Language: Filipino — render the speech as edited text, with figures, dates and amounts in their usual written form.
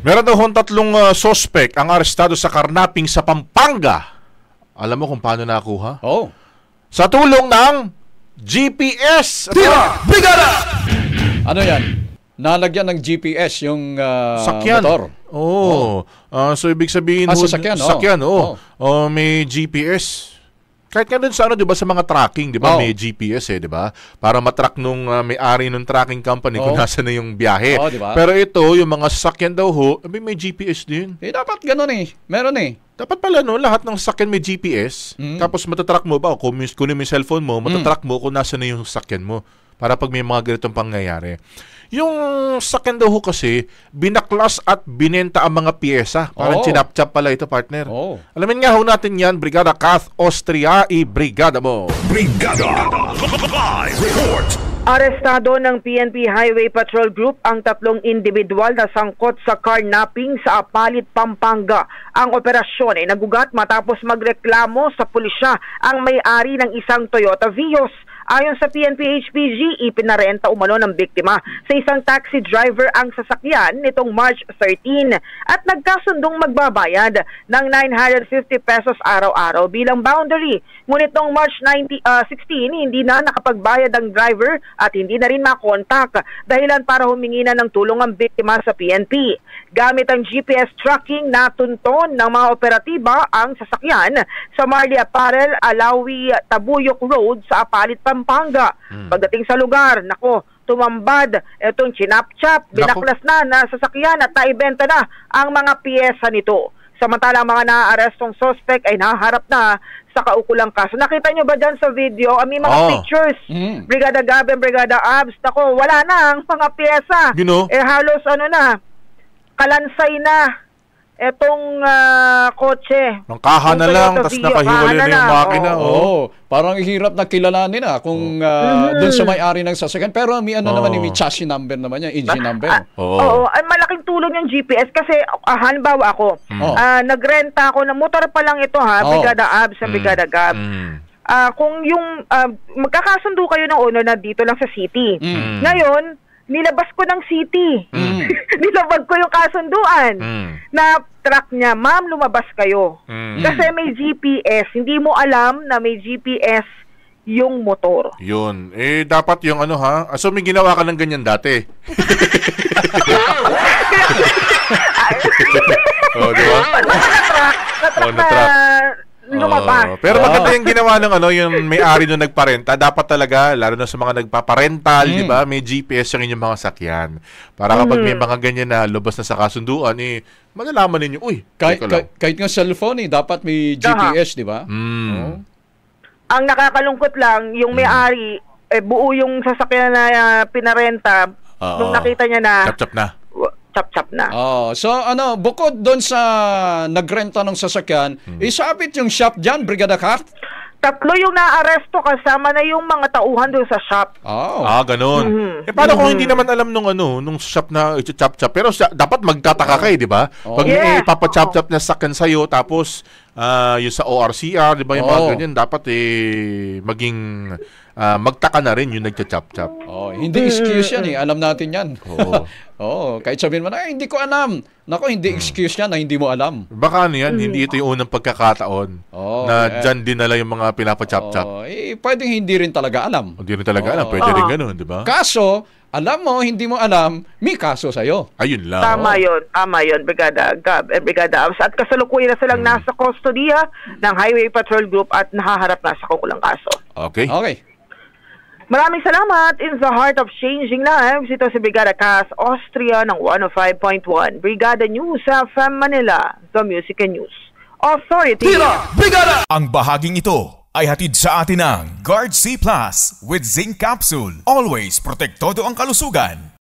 Meron daw tatlong suspect ang arestado sa karnaping sa Pampanga. Alam mo kung paano nakuha? Sa tulong ng GPS. Tira! Brigada! Ano yan? Nalagyan ng GPS yung sakyan. Motor. So ibig sabihin sasakyan, sakyan, may GPS. Kahit nga dun sa di ba sa mga tracking, di ba, may GPS di ba? Para matrack nung may-ari ng tracking company kung nasa na yung biyahe. Diba? Pero ito, yung mga sasakyan daw may GPS din. Dapat ganun Meron Dapat pala lahat ng sasakyan may GPS. Tapos matatrack mo ba, kunin mo yung cellphone mo, matatrack mo kung nasa na yung sasakyan mo. Para pag may mga ganitong pangyayari. Yung sasakyan daw kasi, binaklas at binenta ang mga piyesa. Parang chinap-chap pala ito, partner. Alamin nga natin yan, Brigada Kath Austria, i-brigada mo. Brigada Live Report. Arestado ng PNP Highway Patrol Group ang 3 individual na sangkot sa carnapping sa Apalit, Pampanga. Ang operasyon ay nagugat matapos magreklamo sa pulisya ang may-ari ng isang Toyota Vios. Ayon sa PNP-HPG, ipinarenta umano ng biktima sa isang taxi driver ang sasakyan nitong March 13 at nagkasundong magbabayad ng 950 pesos araw-araw bilang boundary. Ngunit noong March 16, hindi na nakapagbayad ang driver at hindi na rin makontak dahilan para humingi na ng tulong ang biktima sa PNP. Gamit ang GPS tracking, natunton ng mga operatiba ang sasakyan sa Marley Apparel, Alawi, Tabuyok Road sa Apalit, Pampanga. Pagdating sa lugar, tumambad itong chinap-chap, binaklas na sasakyan at naibenta na ang mga piyesa nito. Samantalang mga naarestong suspect ay naharap na sa kaukulang kaso. Nakita nyo ba dyan sa video? May mga pictures. Brigada Gab and Brigada Abs. Wala na ang mga piyesa. Halos kalansay na etong kotse. Ang kaha na lang, tapos nakahiwalay na yung makina. Parang hirap na kilalanin kung dun sa may-ari ng sasakyan. Pero may naman may chassis number naman yan, engine number. Malaking tulong yung GPS kasi halimbawa ako, nagrenta ako ng motor pa lang ito Brigada Abs sa Brigada Gab. Kung yung magkakasundo kayo ng owner na dito lang sa city. Ngayon, nilabas ko ng city. Nilabag ko yung kasunduan. Na truck niya, ma'am, lumabas kayo. Kasi may GPS. Hindi mo alam na may GPS yung motor. Yun. Dapat yung So, may ginawa ka ng ganyan dati. Diba? Na-truck. Lumabas. Pero maganda yung ginawa ng yung may-ari nung nagparenta. Dapat talaga, lalo na sa mga nagpaparental, di ba? May GPS yung inyong mga sakyan. Para kapag may mga ganyan na lubas na sa kasunduan, malalaman ninyo, kahit nga cellphone, dapat may GPS, di ba? Ang nakakalungkot lang, yung may-ari, buo yung sasakyan na pinarenta, nung nakita niya na chap-chap na. So bukod doon sa nagrenta ng sasakyan, isabit yung shop dyan, Brigada Kath? 3 yung naaresto kasama na yung mga tauhan doon sa shop. Ganun. Paano kung hindi naman alam nung shop na chap-chap? Pero dapat magtataka kayo, di ba? Pag may ipapachap-chap na sasakyan sa'yo, tapos yung sa ORCR, di ba, yung mga ganyan, dapat maging magtaka na rin yung nagcha-chap-chap. Hindi excuse yan Alam natin yan. Kahit sabihin mo na, hindi ko alam. Hindi excuse yan na hindi mo alam. Baka yan, hindi ito yung unang pagkakataon na dyan dinala yung mga pinapachap-chap. Pwedeng hindi rin talaga alam. Hindi rin talaga alam. Pwede rin ganun, di ba? Kaso, alam mo, hindi mo alam, may kaso sa'yo. Ayun lang. Tama yun, Brigada Gab and Brigada Abs. At kasalukuyan na silang nasa kustodiya ng Highway Patrol Group at nahaharap na sa kaukulang kaso. Okay. Maraming salamat. In the heart of changing lives, ito si Brigada Kath Austria ng 105.1 Brigada News FM Manila, the Music and News Authority. Tira! Brigada! Ang bahaging ito ay hatid sa atin ng Guard C Plus with Zinc Capsule. Always protektado ang kalusugan.